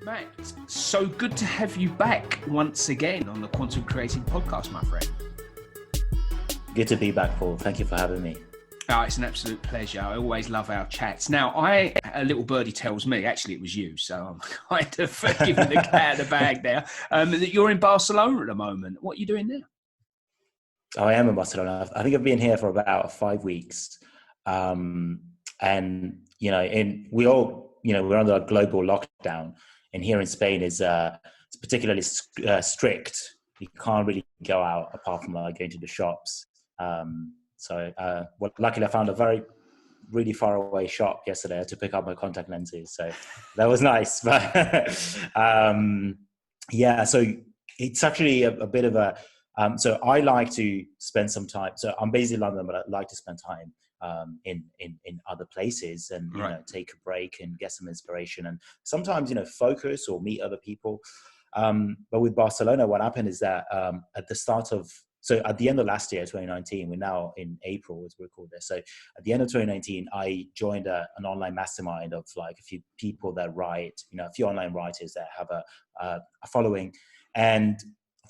Matt, so good to have you back once again on the Quantum Creating Podcast, my friend. Good to be back, Paul. Thank you for having me. Oh, it's an absolute pleasure. I always love our chats. Now, a little birdie tells me, actually it was you, so I'm kind of giving the cat the bag there, that you're in Barcelona at the moment. What are you doing there? Oh, I am in Barcelona. I think I've been here for about 5 weeks. And, we're under a global lockdown. And here in Spain it's particularly strict. You can't really go out apart from going to the shops. Luckily I found a really far away shop yesterday to pick up my contact lenses. So that was nice. But so it's actually a bit of a, so I like to spend some time. So I'm based in London, but I like to spend time in other places and take a break and get some inspiration and sometimes focus or meet other people. But with Barcelona, what happened is that at the end of last year, 2019, we're now in April as we record this. So at the end of 2019, I joined an online mastermind of a few people that write, a few online writers that have a following. And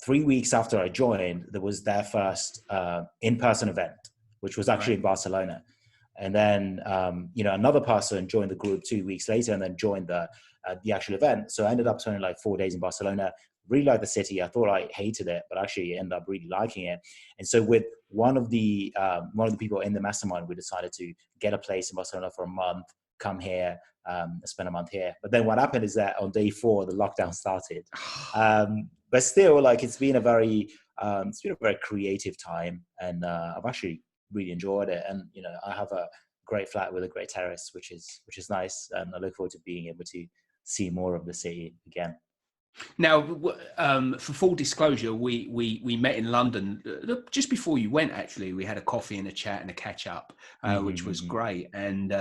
3 weeks after I joined, there was their first in-person event, which was actually in Barcelona. And then, another person joined the group 2 weeks later and then joined the actual event. So I ended up spending 4 days in Barcelona. Really liked the city. I thought I hated it, but actually ended up really liking it. And so with one of the people in the mastermind, we decided to get a place in Barcelona for a month, come here, spend a month here. But then what happened is that on day 4, the lockdown started. But still, it's been a very creative time, and I've actually really enjoyed it. And I have a great flat with a great terrace, which is nice, and I look forward to being able to see more of the city again. Now, for full disclosure, we met in London just before you went. Actually, we had a coffee and a chat and a catch up, which was great. And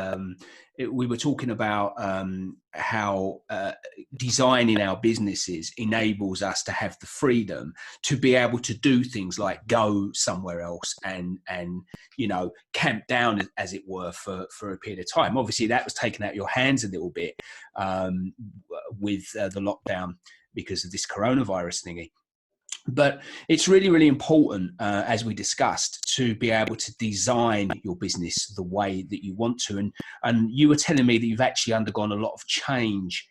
we were talking about how designing our businesses enables us to have the freedom to be able to do things like go somewhere else and camp down, as it were, for a period of time. Obviously, that was taken out of your hands a little bit with the lockdown, because of this coronavirus thingy. But it's really, really important, as we discussed, to be able to design your business the way that you want to. And you were telling me that you've actually undergone a lot of change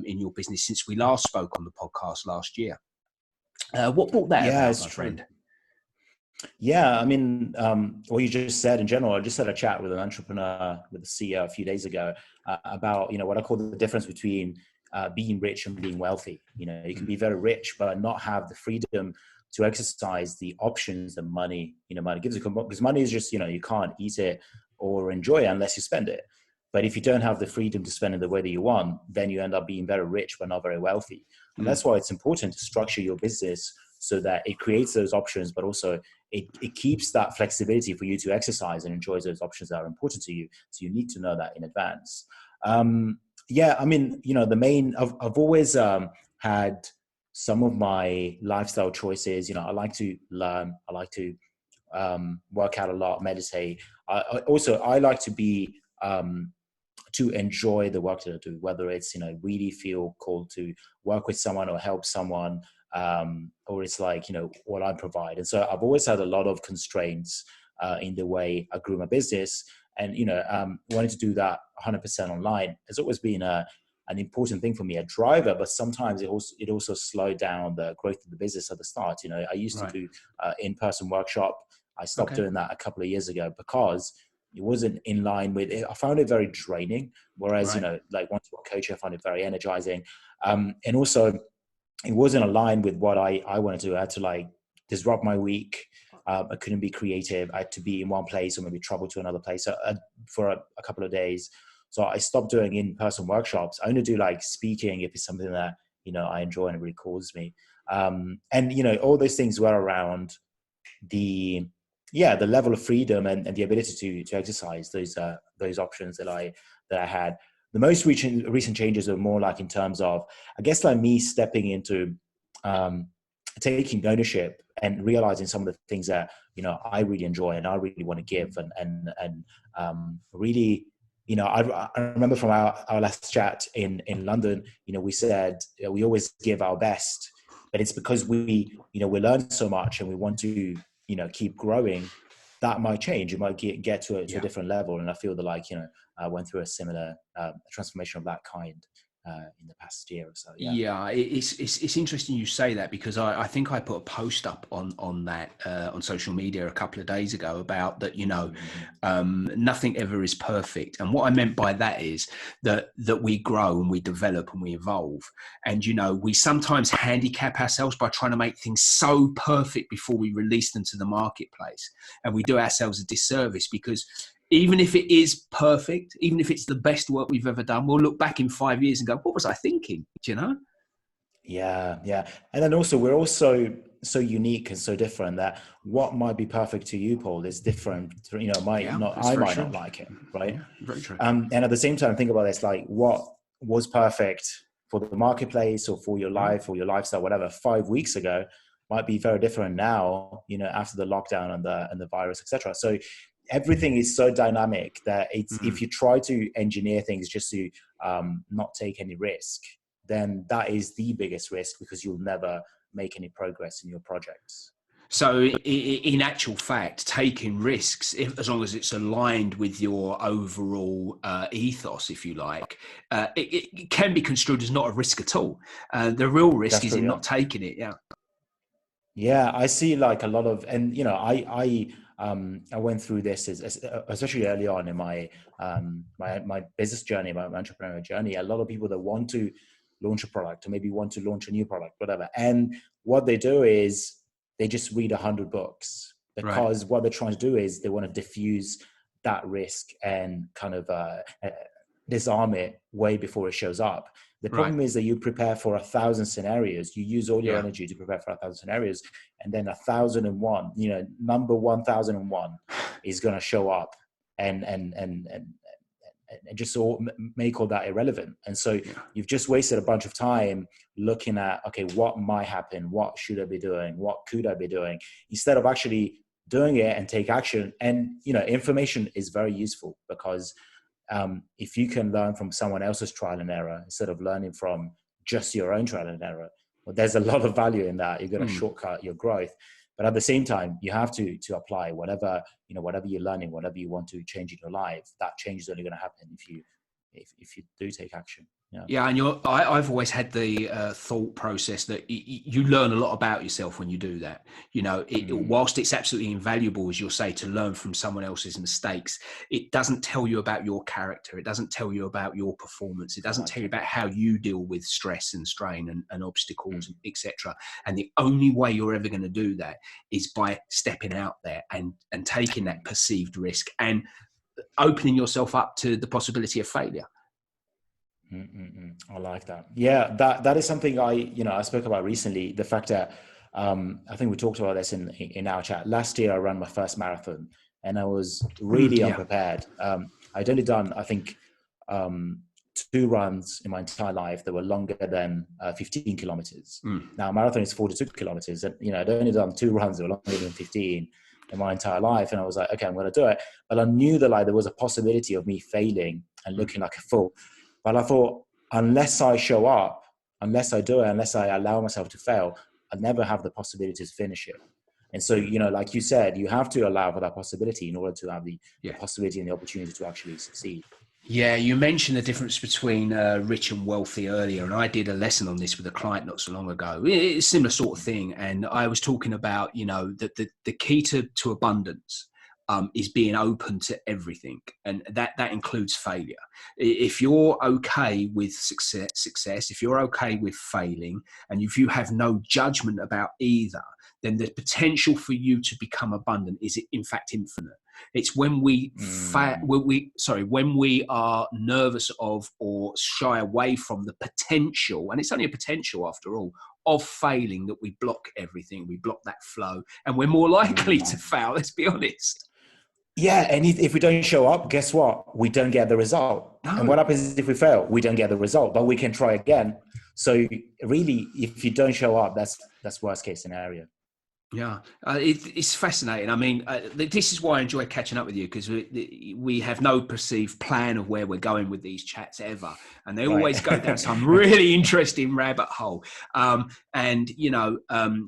in your business since we last spoke on the podcast last year. What brought that about, my friend? Yeah, I mean, what you just said in general, I just had a chat with an entrepreneur, with a CEO a few days ago about, what I call the difference between being rich and being wealthy. You can be very rich, but not have the freedom to exercise the options that money gives you. Because money is just, you can't eat it or enjoy it unless you spend it. But if you don't have the freedom to spend it the way that you want, then you end up being very rich, but not very wealthy. And that's why it's important to structure your business so that it creates those options, but also it keeps that flexibility for you to exercise and enjoy those options that are important to you. So you need to know that in advance. I've always had some of my lifestyle choices. I like to learn. I like to work out a lot, meditate. I like to be to enjoy the work that I do, whether it's really feel called to work with someone or help someone, or it's what I provide. And so I've always had a lot of constraints in the way I grew my business. And, wanting to do that 100% online has always been an important thing for me, a driver, but sometimes it also slowed down the growth of the business at the start. I used to do in-person workshop. I stopped doing that a couple of years ago because it wasn't in line with it. I found it very draining. Whereas, one-to-one coaching, I found it very energizing. And also it wasn't aligned with what I wanted to do. I had to disrupt my week. I couldn't be creative. I had to be in one place or maybe travel to another place for a couple of days. So I stopped doing in-person workshops. I only do speaking if it's something that, I enjoy and it really calls me. All those things were around the level of freedom and the ability to exercise those options that I had. The most recent changes are more in terms of, I guess, me stepping into taking ownership and realizing some of the things that I really enjoy and I really want to give and really I remember from our last chat in London, we said we always give our best, but it's because we learn so much and we want to, keep growing. That might change. It might get to a different level. And I feel that I went through a similar transformation of that kind in the past year or so. Yeah, it's interesting you say that, because I think I put a post up on that on social media a couple of days ago about that. Nothing ever is perfect, and what I meant by that is that we grow and we develop and we evolve, and we sometimes handicap ourselves by trying to make things so perfect before we release them to the marketplace, and we do ourselves a disservice, because even if it is perfect, even if it's the best work we've ever done, we'll look back in 5 years and go, what was I thinking? Do you know? Yeah. And then also, we're also so unique and so different that what might be perfect to you, Paul, is different. I might not like it, right? Yeah, very true. And at the same time, think about this, like what was perfect for the marketplace or for your life or your lifestyle, whatever, 5 weeks ago might be very different now, after the lockdown and the virus, etc. So everything is so dynamic that if you try to engineer things just to not take any risk, then that is the biggest risk, because you'll never make any progress in your projects. So in actual fact, taking risks, as long as it's aligned with your overall ethos, if you like, it can be construed as not a risk at all. The real risk is in not taking it. Yeah, I see like a lot of, and I went through this especially early on in my my business journey, my entrepreneurial journey. A lot of people that want to launch a product, or maybe want to launch a new product, whatever, and what they do is they just read 100 books, because what they're trying to do is they want to diffuse that risk and kind of disarm it way before it shows up. The problem is that you prepare for 1,000 scenarios. You use all your energy to prepare for 1,000 scenarios, and then 1,001, number 1,001 is going to show up and just make all that irrelevant. And so you've just wasted a bunch of time looking at, okay, what might happen? What should I be doing? What could I be doing? Instead of actually doing it and take action. And, information is very useful, because if you can learn from someone else's trial and error instead of learning from just your own trial and error, well, there's a lot of value in that. You're going to shortcut your growth. But at the same time, you have to apply whatever you're learning, whatever you want to change in your life. That change is only going to happen if you do take action. Yeah, and I've always had the thought process that you learn a lot about yourself when you do that. Whilst it's absolutely invaluable, as you'll say, to learn from someone else's mistakes, it doesn't tell you about your character. It doesn't tell you about your performance. It doesn't tell you about how you deal with stress and strain and obstacles, etc. And the only way you're ever going to do that is by stepping out there and taking that perceived risk and opening yourself up to the possibility of failure. I like that. Yeah, that is something I spoke about recently. The fact that I think we talked about this in our chat. Last year, I ran my first marathon, and I was really unprepared. I'd only done, I think, 2 runs in my entire life that were longer than 15 kilometers. Now, a marathon is 42 kilometers, and I'd only done 2 runs that were longer than 15 in my entire life, and I was like, okay, I'm going to do it. But I knew that there was a possibility of me failing and looking like a fool. But I thought, unless I show up, unless I do it, unless I allow myself to fail, I never have the possibility to finish it. And so, like you said, you have to allow for that possibility in order to have the possibility and the opportunity to actually succeed. Yeah, you mentioned the difference between rich and wealthy earlier, and I did a lesson on this with a client not so long ago. It's a similar sort of thing, and I was talking about, that the key to abundance is being open to everything, and that includes failure. If you're okay with success, if you're okay with failing, and if you have no judgment about either, then the potential for you to become abundant is in fact infinite. It's when we when we are nervous of or shy away from the potential, and it's only a potential after all, of failing, that we block everything. We block that flow, and we're more likely to fail. Let's be honest. Yeah, and if we don't show up, guess what? We don't get the result. No. And what happens if we fail? We don't get the result, but we can try again. So really, if you don't show up, that's worst case scenario. Yeah, it's fascinating. I mean, this is why I enjoy catching up with you, because we have no perceived plan of where we're going with these chats ever, and they Right. always go down some really interesting rabbit hole. And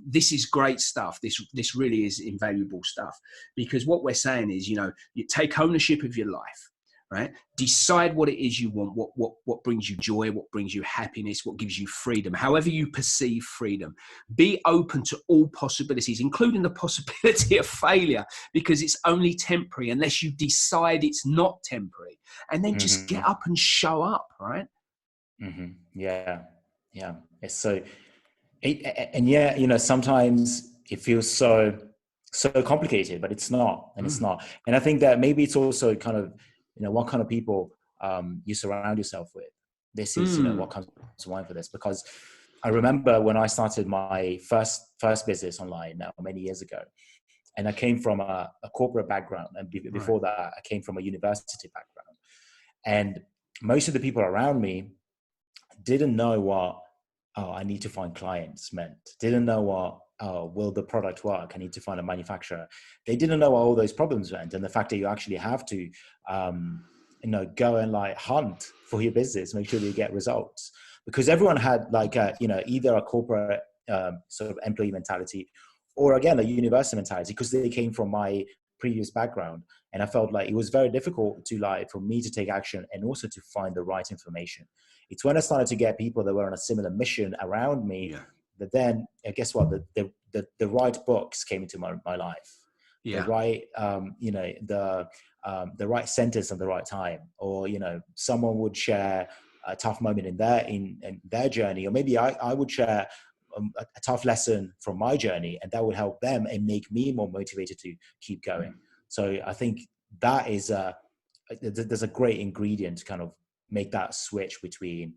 this is great stuff. This really is invaluable stuff, because what we're saying is, you take ownership of your life. Right? Decide what it is you want, what brings you joy, what brings you happiness, what gives you freedom, however you perceive freedom. Be open to all possibilities, including the possibility of failure, because it's only temporary unless you decide it's not temporary. And then just Mm-hmm. get up and show up, right? Mm-hmm. Yeah. Yeah. It's so, and yeah, sometimes it feels so complicated, but it's not, and it's Mm, not. And I think that maybe it's also kind of, what kind of people you surround yourself with. This is, what mm, comes to mind for this, because I remember when I started my first business online now many years ago, and I came from a corporate background, and right. before that, I came from a university background, and most of the people around me didn't know what I need to find clients meant, didn't know what will the product work, I need to find a manufacturer. They didn't know what all those problems meant, and the fact that you actually have to go and like hunt for your business, make sure that you get results, because everyone had like either a corporate sort of employee mentality, or again a university mentality, because they came from my previous background. And I felt like it was very difficult for me to take action and also to find the right information. It's when I started to get people that were on a similar mission around me Yeah. that then, guess what, the right books came into my life, the Yeah. right, the right sentence at the right time, or, someone would share a tough moment in their journey, or maybe I would share a tough lesson from my journey, and that would help them and make me more motivated to keep going. So I think that is there's a great ingredient to kind of make that switch between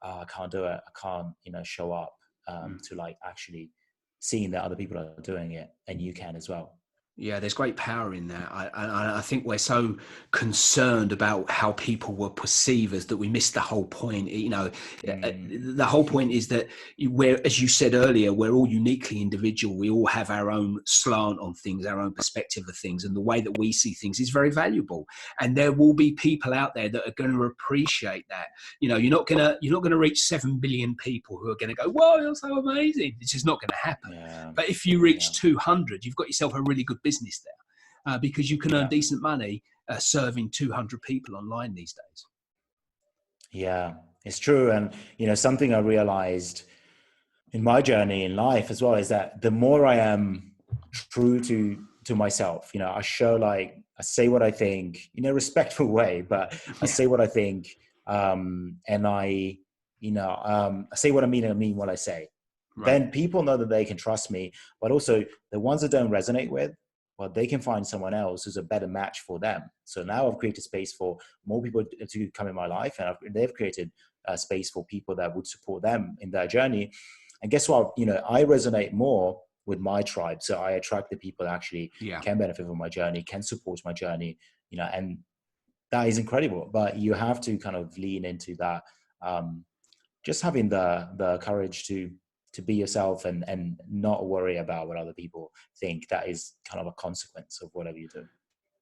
I can't do it, I can't show up, Mm. to like actually seeing that other people are doing it and you can as well. Yeah, there's great power in that. I think we're so concerned about how people will perceive us that we miss the whole point. Mm. The whole point is that as you said earlier, we're all uniquely individual. We all have our own slant on things, our own perspective of things, and the way that we see things is very valuable. And there will be people out there that are going to appreciate that. You're not gonna reach 7 billion people who are going to go, "Whoa, you're so amazing." It's just not going to happen. Yeah. But if you Yeah. reach 200, you've got yourself a really good business there, because you can earn Yeah. decent money serving 200 people online these days. Yeah, it's true. And, something I realized in my journey in life as well is that the more I am true to myself, I show, like, I say what I think in a respectful way, but I Yeah, say what I think, and I say what I mean and I mean what I say. right. Then people know that they can trust me, but also the ones that don't resonate with, well, they can find someone else who's a better match for them. So now I've created space for more people to come in my life, and they've created a space for people that would support them in their journey. And guess what? I resonate more with my tribe. So I attract the people that actually Yeah. can benefit from my journey, can support my journey, and that is incredible. But you have to kind of lean into that. Just having the courage to be yourself and not worry about what other people think. That is kind of a consequence of whatever you do.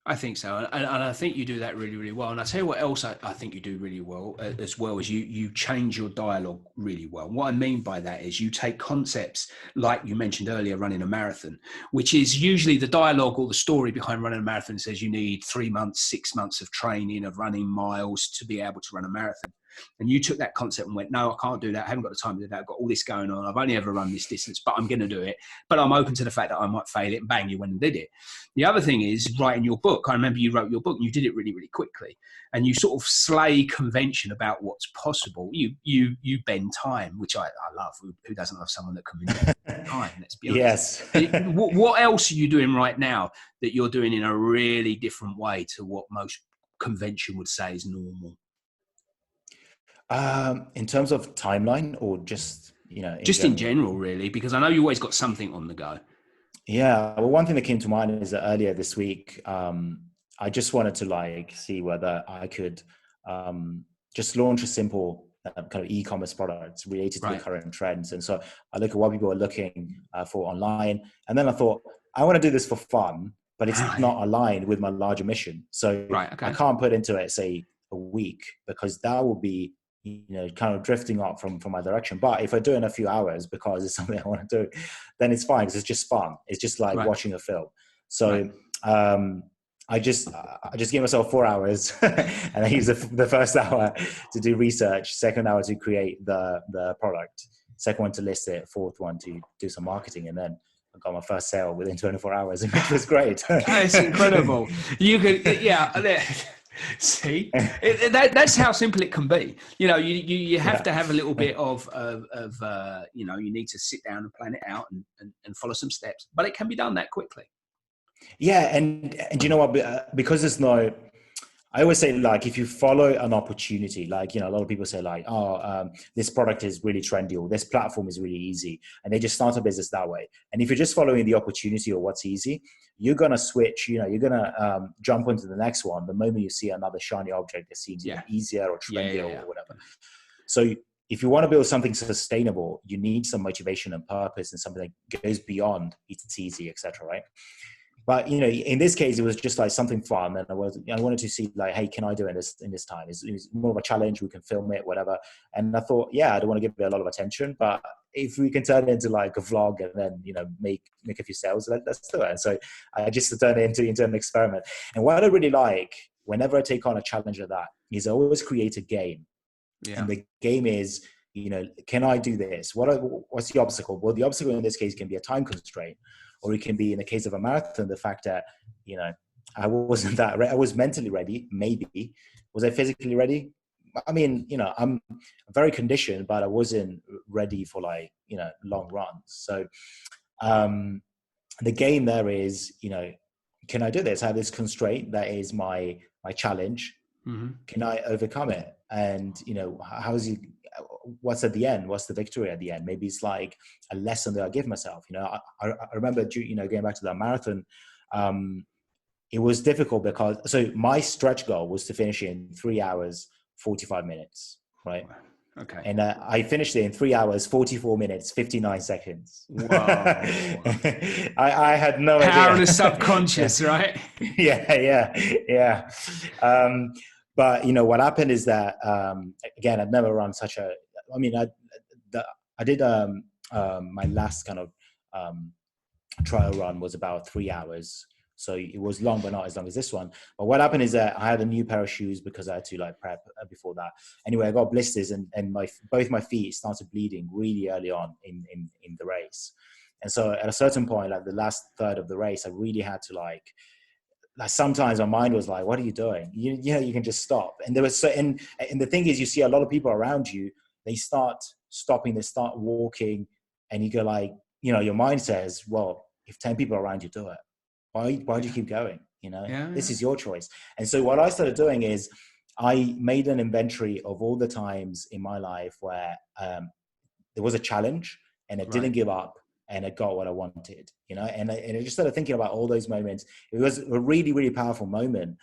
I think so, and I think you do that really, really well. And I tell you what else I think you do really well, as well as you change your dialogue really well. What I mean by that is you take concepts like you mentioned earlier, running a marathon, which is usually the dialogue or the story behind running a marathon says you need 3 months, 6 months of training, of running miles to be able to run a marathon. And you took that concept and went, no, I can't do that. I haven't got the time to do that. I've got all this going on. I've only ever run this distance, but I'm going to do it. But I'm open to the fact that I might fail it, and bang, you went and did it. The other thing is writing your book. I remember you wrote your book and you did it really, really quickly, and you sort of slay convention about what's possible. You bend time, which I love. Who doesn't love someone that can bend time? Let's be honest. Yes. What else are you doing right now that you're doing in a really different way to what most convention would say is normal? In terms of timeline, or just in Just in general? general, really, because I know you always got something on the go. Yeah. Well, one thing that came to mind is that earlier this week, I just wanted to like see whether I could just launch a simple kind of e-commerce products related to the Right. current trends. And so I look at what people are looking for online. And then I thought, I want to do this for fun, but it's Right. not aligned with my larger mission. So Right. I Okay. can't put into it, say, a week, because that will be, kind of drifting off from my direction. But if I do it in a few hours because it's something I want to do, then it's fine, because it's just fun. It's just like Right. watching a film. So Right. I just gave myself 4 hours, and I used the first hour to do research, second hour to create the product, second one to list it, fourth one to do some marketing, and then I got my first sale within 24 hours, which was great. It's incredible. You could, yeah. See, that's how simple it can be. You have to have a little bit of you need to sit down and plan it out and follow some steps, but it can be done that quickly. Yeah, and you know what? Because there's no, I always say, like, if you follow an opportunity, like, a lot of people say, like, this product is really trendy, or this platform is really easy, and they just start a business that way. And if you're just following the opportunity or what's easy, you're going to switch, you're going to jump into the next one the moment you see another shiny object that seems easier or trendier or whatever. So if you want to build something sustainable, you need some motivation and purpose, and something that goes beyond it's easy, etc. Right? But in this case, it was just like something fun, and I wanted to see, like, hey, can I do it in this time? It's more of a challenge. We can film it, whatever. And I thought, yeah, I don't want to give it a lot of attention, but if we can turn it into like a vlog and then make a few sales, let's do it. And so I just turned it into an experiment. And what I really like whenever I take on a challenge like that is I always create a game. Yeah. And the game is, can I do this? What's the obstacle? Well, the obstacle in this case can be a time constraint. Or it can be, in the case of a marathon, the fact that, I wasn't that I was mentally ready, maybe. Was I physically ready? I mean, I'm very conditioned, but I wasn't ready for long runs. So the game there is, can I do this? I have this constraint that is my challenge. Mm-hmm. Can I overcome it? And, what's at the end? What's the victory at the end? Maybe it's like a lesson that I give myself. I remember, going back to that marathon, it was difficult because, so my stretch goal was to finish in 3 hours, 45 minutes, right? Okay. And I finished it in 3 hours, 44 minutes, 59 seconds. Wow. I had no idea. Power of the subconscious, right? Yeah. But what happened is that, again, I've never run such a, I did my last kind of trial run was about 3 hours. So it was long, but not as long as this one. But what happened is that I had a new pair of shoes because I had to prep before that. Anyway, I got blisters and both my feet started bleeding really early on in the race. And so at a certain point, the last third of the race, I really had to sometimes my mind was like, what are you doing? You can just stop. And there was and the thing is, you see a lot of people around you, they start stopping, they start walking, and you go your mind says, well, if 10 people around you do it, why do you keep going? This is your choice. And so what I started doing is I made an inventory of all the times in my life where there was a challenge and I didn't give up and I got what I wanted, and I just started thinking about all those moments. It was a really, really powerful moment,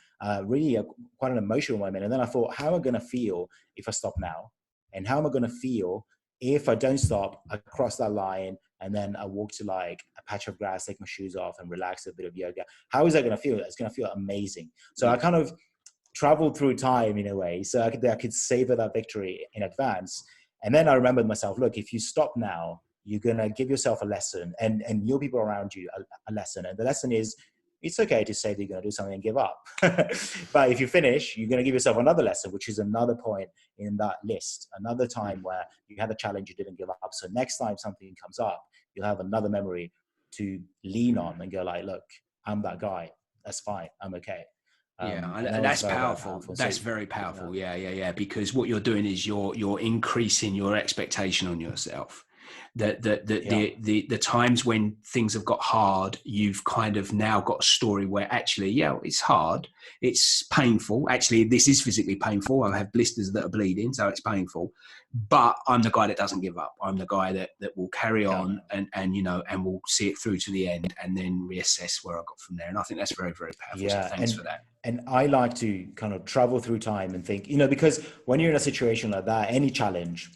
really quite an emotional moment. And then I thought, how am I going to feel if I stop now? And how am I going to feel if I don't stop, I cross that line and then I walk to a patch of grass, take my shoes off and relax, a bit of yoga? How is that going to feel? It's going to feel amazing. So I kind of traveled through time in a way, so I could savor that victory in advance. And then I remembered myself, look, if you stop now, you're going to give yourself a lesson and your people around you a lesson. And the lesson is, it's okay to say that you're going to do something and give up. But if you finish, you're going to give yourself another lesson, which is another point in that list, another time where you had a challenge, you didn't give up. So next time something comes up, you'll have another memory to lean on and go look, I'm that guy. That's fine. I'm okay. And that's powerful. That's very powerful. Yeah. Because what you're doing is you're increasing your expectation on yourself. The times when things have got hard, you've kind of now got a story where actually, yeah, it's hard, it's painful. Actually, this is physically painful. I have blisters that are bleeding, so it's painful. But I'm the guy that doesn't give up. I'm the guy that will carry on and will see it through to the end and then reassess where I got from there. And I think that's very, very powerful. So thanks for that. And I like to kind of travel through time and think, because when you're in a situation like that, any challenge,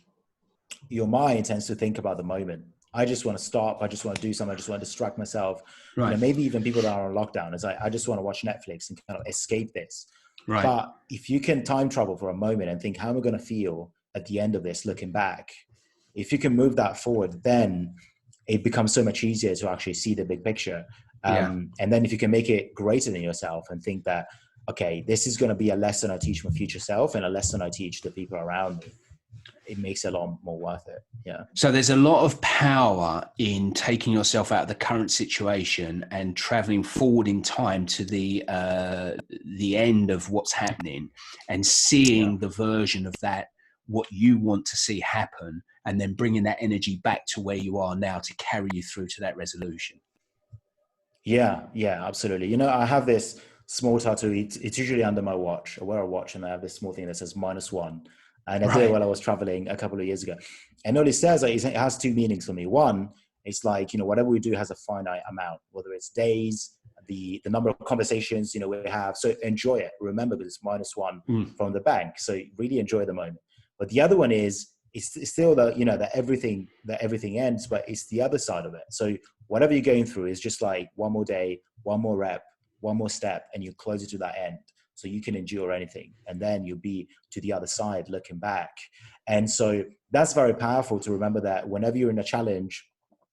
your mind tends to think about the moment. I just want to stop. I just want to do something. I just want to distract myself. Right. Maybe even people that are on lockdown, I just want to watch Netflix and kind of escape this. Right. But if you can time travel for a moment and think, how am I going to feel at the end of this, looking back? If you can move that forward, then it becomes so much easier to actually see the big picture. And then if you can make it greater than yourself and think that, okay, this is going to be a lesson I teach my future self and a lesson I teach the people around me, it makes it a lot more worth it. Yeah. So there's a lot of power in taking yourself out of the current situation and traveling forward in time to the end of what's happening and seeing the version of that, what you want to see happen, and then bringing that energy back to where you are now to carry you through to that resolution. Yeah, absolutely. I have this small tattoo. It's usually under my watch. I wear a watch and I have this small thing that says -1. And I did it while I was traveling a couple of years ago. And all it says, it has two meanings for me. One, it's like, whatever we do has a finite amount, whether it's days, the number of conversations, we have. So enjoy it. Remember, that it's -1 from the bank. So really enjoy the moment. But the other one is, it's still that everything ends, but it's the other side of it. So whatever you're going through is just like one more day, one more rep, one more step, and you're closer to that end. So you can endure anything, and then you'll be to the other side looking back. And so that's very powerful to remember that whenever you're in a challenge,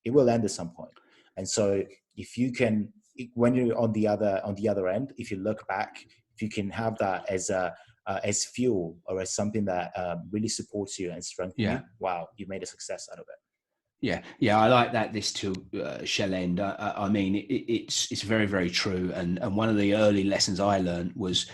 it will end at some point. And so if you can, when you're on the other end, if you look back, if you can have that as fuel or as something that really supports you and strengthens you, wow, you made a success out of it. Yeah, I like that. This too shall end. I mean, it's very, very true. And one of the early lessons I learned was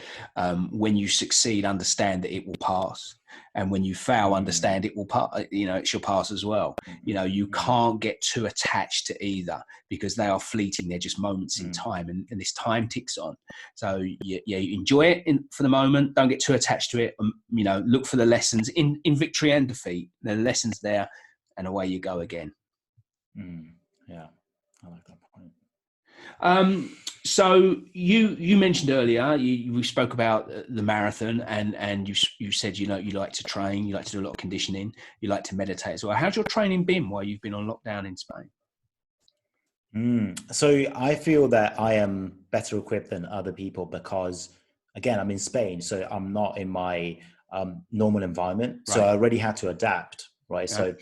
when you succeed, understand that it will pass, and when you fail, understand it will pass. It shall pass as well. You can't get too attached to either because they are fleeting. They're just moments in time, and this time ticks on. So you enjoy it for the moment. Don't get too attached to it. Look for the lessons in victory and defeat. The lessons there. And away you go again. Yeah, I like that point. So you mentioned earlier, we spoke about the marathon, and you said you like to train, you like to do a lot of conditioning, you like to meditate as well. How's your training been while you've been on lockdown in Spain? So I feel that I am better equipped than other people because, again, I'm in Spain, so I'm not in my normal environment. Right. So I already had to adapt, right? Yeah. So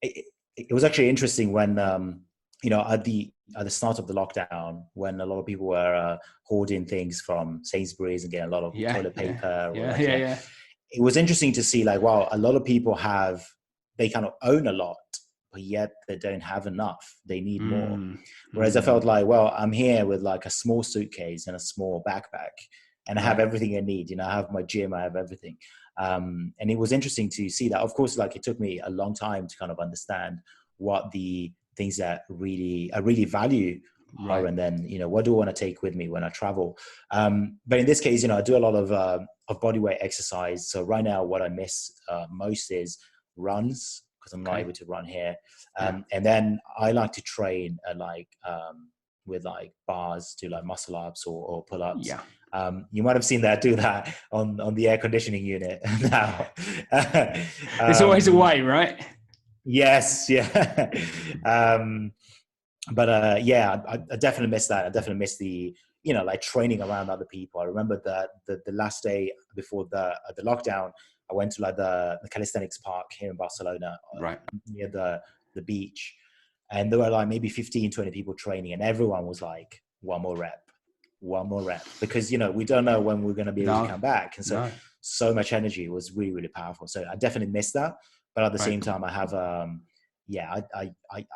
it was actually interesting when at the start of the lockdown, when a lot of people were hoarding things from Sainsbury's and getting a lot of toilet paper. It was interesting to see, like, wow, a lot of people they kind of own a lot, but yet they don't have enough. They need more. Whereas I felt like, well, I'm here with like a small suitcase and a small backpack, and I have everything I need. I have my gym, I have everything. And it was interesting to see that. Of course, like, it took me a long time to kind of understand what the things that I really value are, and then, what do I want to take with me when I travel? But in this case, I do a lot of body weight exercise. So right now, what I miss most is runs, because I'm not able to run here. And then I like to train with like bars, do like muscle ups or pull ups. Yeah. You might have seen that do that on the air conditioning unit now. There's always a way, right? Yes, yeah. But I definitely miss that. I definitely miss the like training around other people. I remember the last day before the lockdown, I went to like the calisthenics park here in Barcelona, near the beach, and there were like maybe 15, 20 people training, and everyone was like, one more rep, because we don't know when we're going to be able to come back, and so much energy was really, really powerful. So I definitely miss that, but at the same time, I have I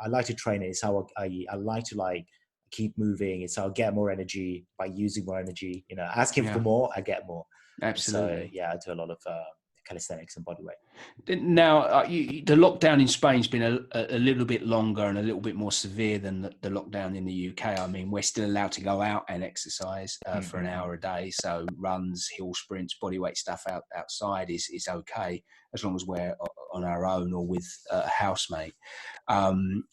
like to train. It's how I like to like keep moving. It's how I get more energy by using more energy. Asking for more, I get more. Absolutely. So I do a lot of calisthenics and bodyweight. Now, the lockdown in Spain's been a little bit longer and a little bit more severe than the lockdown in the UK. I mean, we're still allowed to go out and exercise for an hour a day. So runs, hill sprints, bodyweight stuff outside is okay, as long as we're on our own or with a housemate.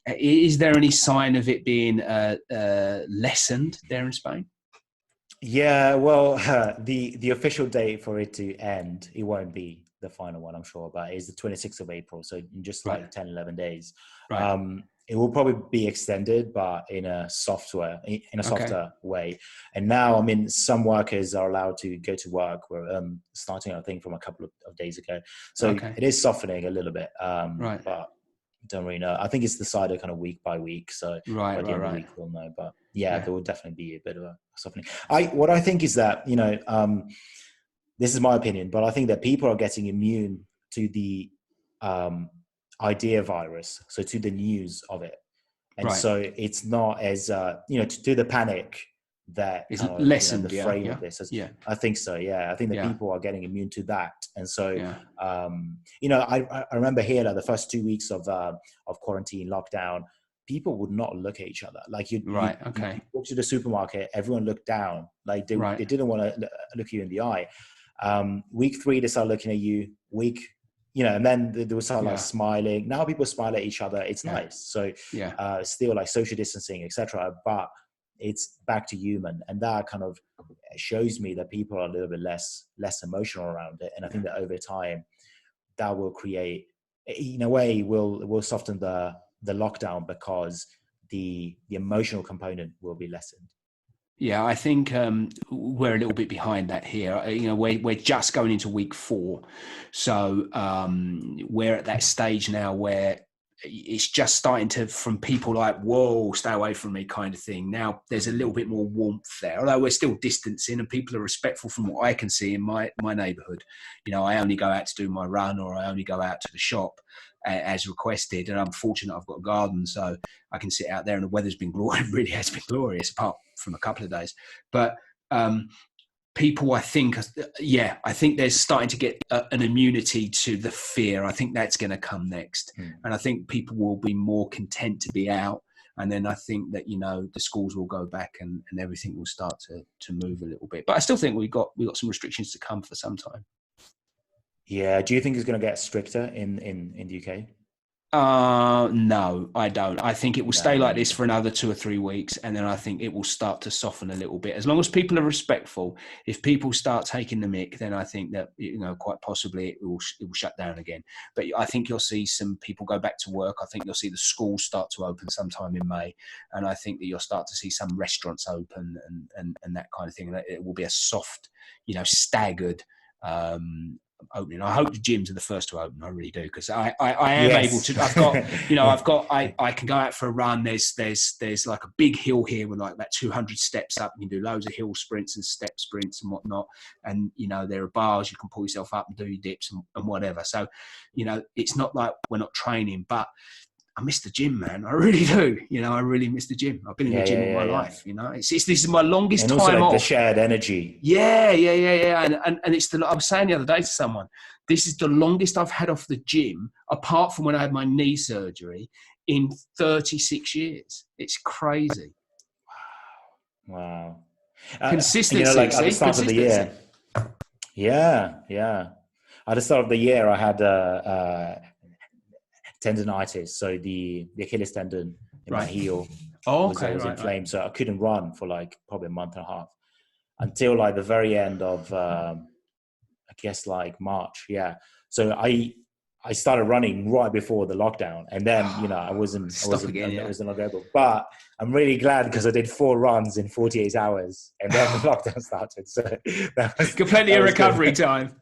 Is there any sign of it being lessened there in Spain? Yeah, well, the official date for it to end, it won't be the final one, I'm sure, but it's the 26th of April. So in just like 10, 11 days. Right. It will probably be extended, but in a softer way. And now, I mean, some workers are allowed to go to work. We're starting, I think, from a couple of days ago. So it is softening a little bit, but don't really know. I think it's decided kind of week by week. So by the end of the week, we'll know. But there will definitely be a bit of a softening. What I think is that, this is my opinion, but I think that people are getting immune to the idea virus, so to the news of it. And so it's not as, to the panic that it's lessened, the frame of this. I think so. Yeah. I think that people are getting immune to that. And so, I remember here, like the first 2 weeks of quarantine lockdown, people would not look at each other. Like you walk to the supermarket, everyone looked down. Like they didn't want to look you in the eye. Week 3, they start looking at you. And then they will start like smiling. Now people smile at each other. It's nice. So still like social distancing, etc. But it's back to human, and that kind of shows me that people are a little bit less emotional around it. And I think that over time, that will create, in a way, will soften the lockdown, because the emotional component will be lessened. Yeah, I think we're a little bit behind that here. We're just going into week 4. So we're at that stage now where it's just starting to, from people like, whoa, stay away from me kind of thing. Now there's a little bit more warmth there, although we're still distancing, and people are respectful from what I can see in my neighborhood. I only go out to do my run, or I only go out to the shop as requested. And I'm fortunate I've got a garden, so I can sit out there, and the weather's been glorious. It really has been glorious, apart from a couple of days. But people, I think there's starting to get an immunity to the fear. I think that's going to come next. And I think people will be more content to be out. And then I think that, the schools will go back and everything will start to move a little bit. But I still think we've got some restrictions to come for some time. Yeah. Do you think it's going to get stricter in the UK? No, I don't. I think it will stay like this for another 2 or 3 weeks, and then I think it will start to soften a little bit. As long as people are respectful, if people start taking the mick, then I think that, quite possibly it will shut down again. But I think you'll see some people go back to work. I think you'll see the schools start to open sometime in May, and I think that you'll start to see some restaurants open and that kind of thing. And it will be a soft, staggered opening. I hope the gyms are the first to open. I really do, because I am able to. I've got. I can go out for a run. There's like a big hill here with like about 200 steps up. You can do loads of hill sprints and step sprints and whatnot. And there are bars you can pull yourself up and do your dips and whatever. So, it's not like we're not training, but I miss the gym, man. I really do. I really miss the gym. I've been in the gym all my life. This is my longest and time also like off. The shared energy. Yeah. And it's I was saying the other day to someone, this is the longest I've had off the gym, apart from when I had my knee surgery, in 36 years. It's crazy. Wow. Consistency. Like at the start of the year. Yeah. At the start of the year, I had tendonitis, so the Achilles tendon in my heel was inflamed, so I couldn't run for like probably a month and a half, until like the very end of I guess like March. So I started running right before the lockdown, and then I wasn't available. But I'm really glad, because I did 4 runs in 48 hours, and then the lockdown started. So that was plenty of recovery time.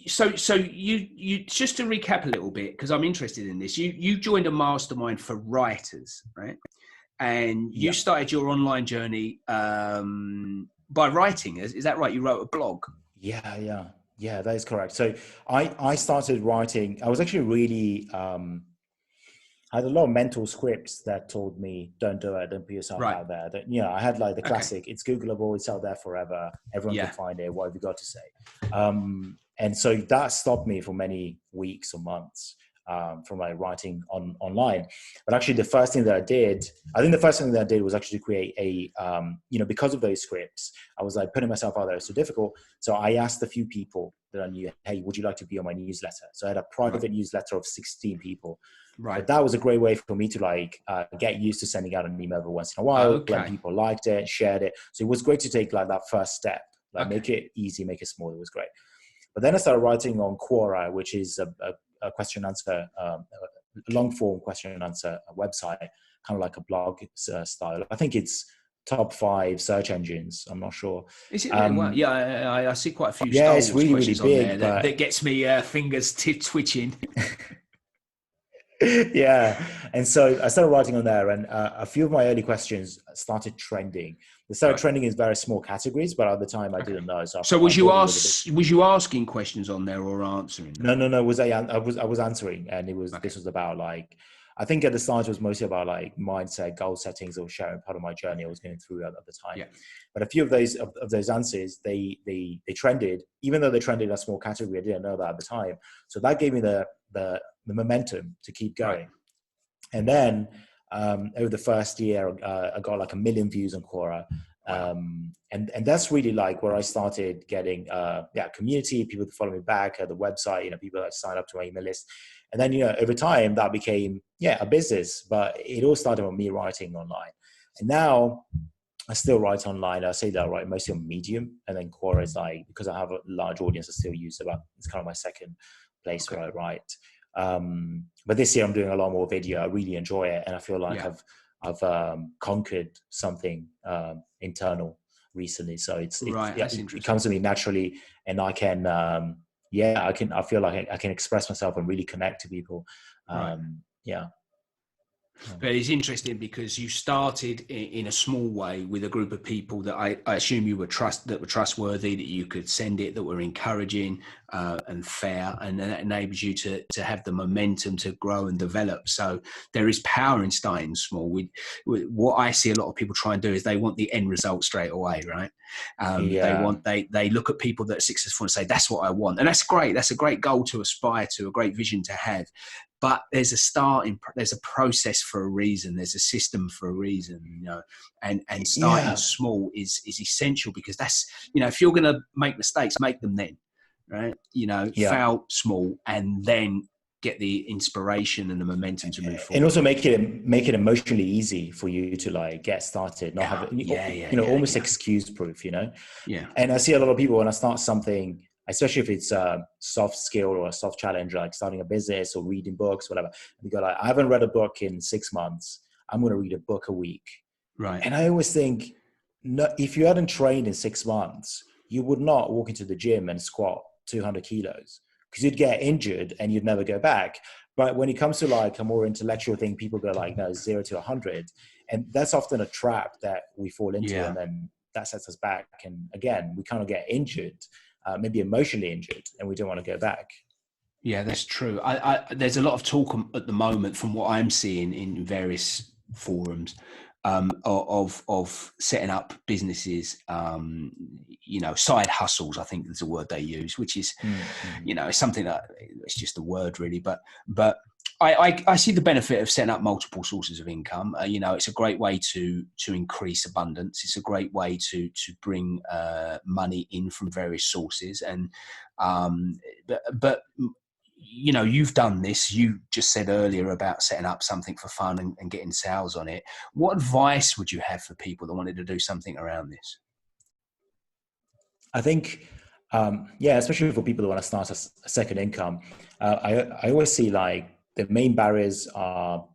So you just to recap a little bit, because I'm interested in this. You joined a mastermind for writers, right? And you started your online journey by writing. Is that right? You wrote a blog. Yeah, that is correct. So I started writing. I was actually really I had a lot of mental scripts that told me, don't do it, don't put yourself Right. out there. That, you know, I had like the Okay. classic, it's Googleable, it's out there forever. Everyone Yeah. can find it. What have you got to say? And so that stopped me for many weeks or months from my writing online. But actually the first thing that I think the first thing that I did was actually create a, you know, because of those scripts, I was like putting myself out there so difficult. So I asked a few people that I knew, hey, would you like to be on my newsletter? So I had a private newsletter of 16 people. Right. But that was a great way for me to like get used to sending out an email every once in a while. Okay. When people liked it, shared it. So it was great to take like that first step, like make it easy, make it small. It was great. But then I started writing on Quora, which is a question answer, a long form question and answer website, kind of like a blog style. I think it's top 5 search engines. I'm not sure. Is it? Well, yeah, I see quite a few yeah, Star it's Wars really, questions really big, on there but that gets me fingers twitching. yeah. And so I started writing on there, and a few of my early questions started trending. They started trending in very small categories, but at the time I didn't know. So was you asking questions on there or answering them? No. I was answering, and this was about like, I think at the start it was mostly about like mindset, goal settings, or sharing part of my journey I was going through at the time. Yeah. But a few of those answers, they trended, even though they trended in a small category. I didn't know that at the time. So that gave me the momentum to keep going. Right. And then over the first year, I got like 1 million views on Quora. Wow. And that's really like where I started getting community, people to follow me back at the website, you know, people that sign up to my email list. And then, you know, over time that became a business, but it all started with me writing online. And now I still write online. I say that I write mostly on Medium, and then Quora is like, because I have a large audience, I still use it's kind of my second place where I write. But this year I'm doing a lot more video. I really enjoy it, and I feel like I've conquered something internal recently. So it comes to me naturally, and I can I feel like I can express myself and really connect to people. But it's interesting because you started in a small way with a group of people that I assume you were trustworthy, that you could send it, that were encouraging and fair, and that enables you to have the momentum to grow and develop. So there is power in starting small. What I see a lot of people try and do is they want the end result straight away, right? They look at people that are successful and say, that's what I want. And that's great. That's a great goal to aspire to, a great vision to have. But there's a process for a reason. There's a system for a reason, you know, and starting small is essential, because that's, you know, if you're going to make mistakes, make them then, right? You know, fail small and then get the inspiration and the momentum to move forward. And also make it emotionally easy for you to like get started, not have it, almost excuse proof, you know? Yeah. And I see a lot of people when I start something, especially if it's a soft skill or a soft challenge, like starting a business or reading books, whatever. And you go like, I haven't read a book in 6 months. I'm going to read a book a week. Right. And I always think, no, if you hadn't trained in 6 months, you would not walk into the gym and squat 200 kilos, because you'd get injured and you'd never go back. But when it comes to like a more intellectual thing, people go like, no, 0 to 100. And that's often a trap that we fall into. And then that sets us back. And again, we kind of get injured. Maybe emotionally injured, and we don't want to go back. Yeah, that's true. There's a lot of talk at the moment, from what I'm seeing in various forums, of setting up businesses, you know, side hustles, I think is a word they use, which is, you know, it's something that it's just a word really, but I see the benefit of setting up multiple sources of income. You know, it's a great way to increase abundance. It's a great way to bring money in from various sources. And but you know, you've done this. You just said earlier about setting up something for fun and getting sales on it. What advice would you have for people that wanted to do something around this? I think, especially for people that want to start a second income, I always see like the main barriers are,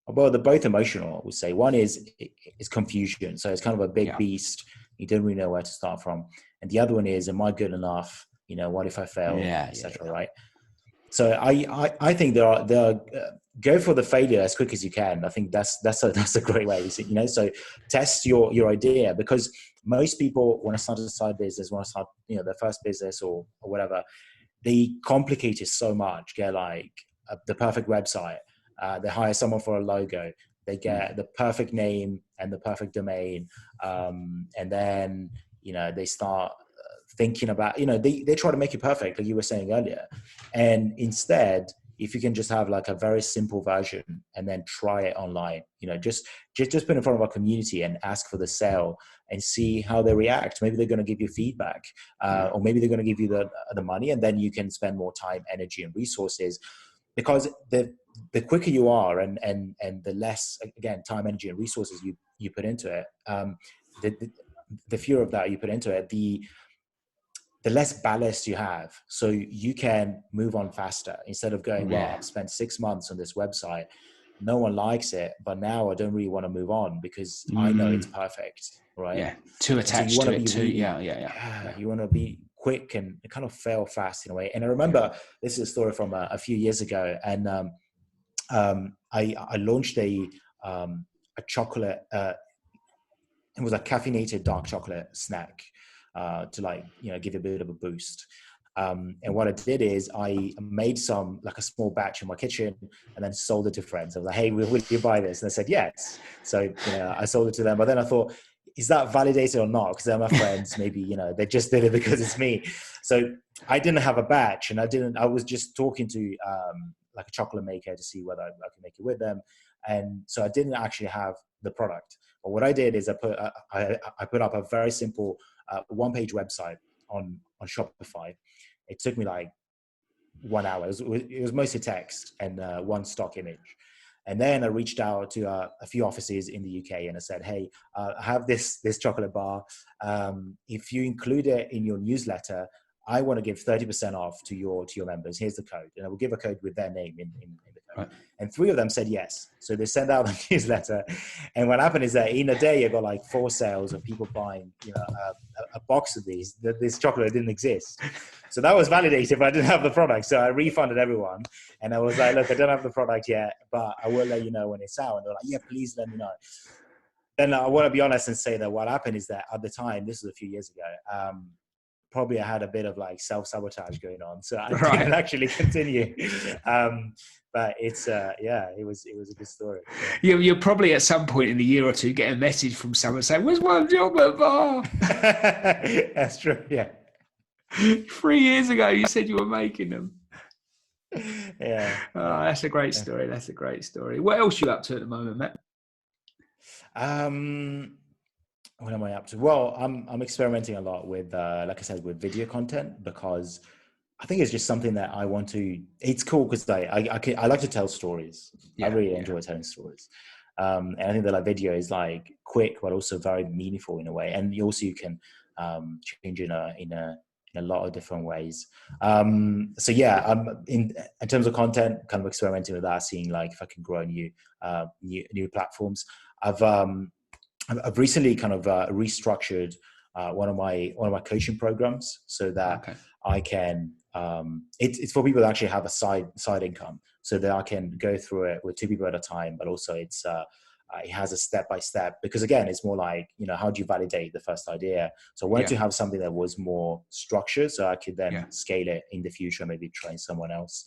well, they're both emotional, I would say. One is confusion. So it's kind of a big beast. You don't really know where to start from. And the other one is, am I good enough? You know, what if I fail, etc. Right? So I think there are go for the failure as quick as you can. I think that's a great way. You know, so test your idea, because most people, when I start a side business, when I start, you know, their first business or whatever, they complicate it so much. Get like the perfect website, They hire someone for a logo. They get the perfect name and the perfect domain. And then, they start thinking about, they try to make it perfect, like you were saying earlier. And instead, if you can just have like a very simple version and then try it online, just put it in front of our community and ask for the sale and see how they react. Maybe they're going to give you feedback, or maybe they're going to give you the money, and then you can spend more time, energy, and resources. Because the quicker you are, and the less, again, time, energy, and resources you put into it, the fewer of that you put into it, the less ballast you have, so you can move on faster instead of going, well, I've spent 6 months on this website, no one likes it, but now I don't really want to move on because I know it's perfect, right? Yeah, too attached to it too. Yeah. You want to be quick and kind of fail fast in a way. And I remember this is a story from a few years ago, and I launched a chocolate. It was a caffeinated dark chocolate snack. To give a bit of a boost. And what I did is I made a small batch in my kitchen and then sold it to friends. I was like, hey, will you buy this? And they said, yes. So, I sold it to them. But then I thought, is that validated or not? Because they're my friends. Maybe, they just did it because it's me. So I didn't have a batch, and I was just talking to a chocolate maker to see whether I could make it with them. And so I didn't actually have the product. But what I did is I put up a very simple one-page website on Shopify. It took me like 1 hour. It was mostly text and one stock image. And then I reached out to a few offices in the UK, and I said, hey, I have this chocolate bar. If you include it in your newsletter, I want to give 30% off to your members. Here's the code. And I will give a code with their name in the code. Right. And 3 of them said yes. So they sent out the newsletter. And what happened is that in a day, I got like 4 sales of people buying, a box of these. This chocolate didn't exist. So that was validated, but I didn't have the product. So I refunded everyone. And I was like, look, I don't have the product yet, but I will let you know when it's out. And they're like, yeah, please let me know. Then I want to be honest and say that what happened is that at the time, this was a few years ago, probably I had a bit of like self-sabotage going on. So I didn't actually continue. But it's, it was a good story. Yeah. You'll probably at some point in a year or two get a message from someone saying, where's my chocolate bar? That's true. Yeah. 3 years ago, you said you were making them. Yeah. Oh, that's a great story. That's a great story. What else are you up to at the moment, Matt? What am I up to? Well, I'm experimenting a lot with, like I said, with video content, because I think it's just something that I want to. It's cool because I like to tell stories. I really enjoy telling stories, and I think that like video is like quick, but also very meaningful in a way. And you can change in a lot of different ways. So yeah, I'm in terms of content, kind of experimenting with that, seeing like if I can grow new platforms. I've recently kind of restructured one of my coaching programs so that I can. It's for people that actually have a side income, so that I can go through it with 2 people at a time. But also, it has a step by step, because again, it's more like, how do you validate the first idea? So I wanted to have something that was more structured, so I could then scale it in the future, maybe train someone else.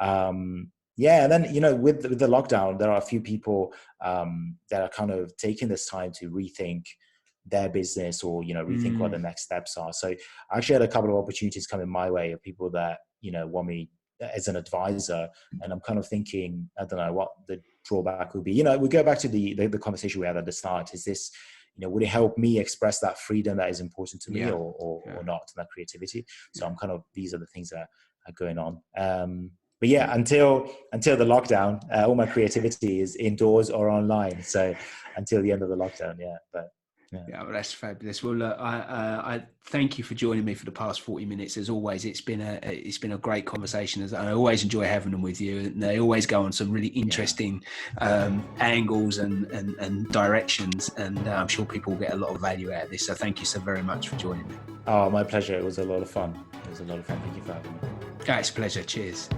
And then, with the lockdown, there are a few people that are kind of taking this time to rethink their business, or, rethink what the next steps are. So I actually had a couple of opportunities coming my way of people that, want me as an advisor. And I'm kind of thinking, I don't know what the drawback would be. We go back to the conversation we had at the start. Is this, would it help me express that freedom that is important to me or not, that creativity? So I'm kind of, these are the things that are going on. But yeah, until the lockdown, all my creativity is indoors or online. So until the end of the lockdown, Yeah, well, that's fabulous. Well, look, I thank you for joining me for the past 40 minutes. As always, it's been a great conversation. As I always enjoy having them with you, and they always go on some really interesting angles and directions. And I'm sure people will get a lot of value out of this. So thank you so very much for joining me. Oh, my pleasure. It was a lot of fun. Thank you for having me. It's a pleasure. Cheers.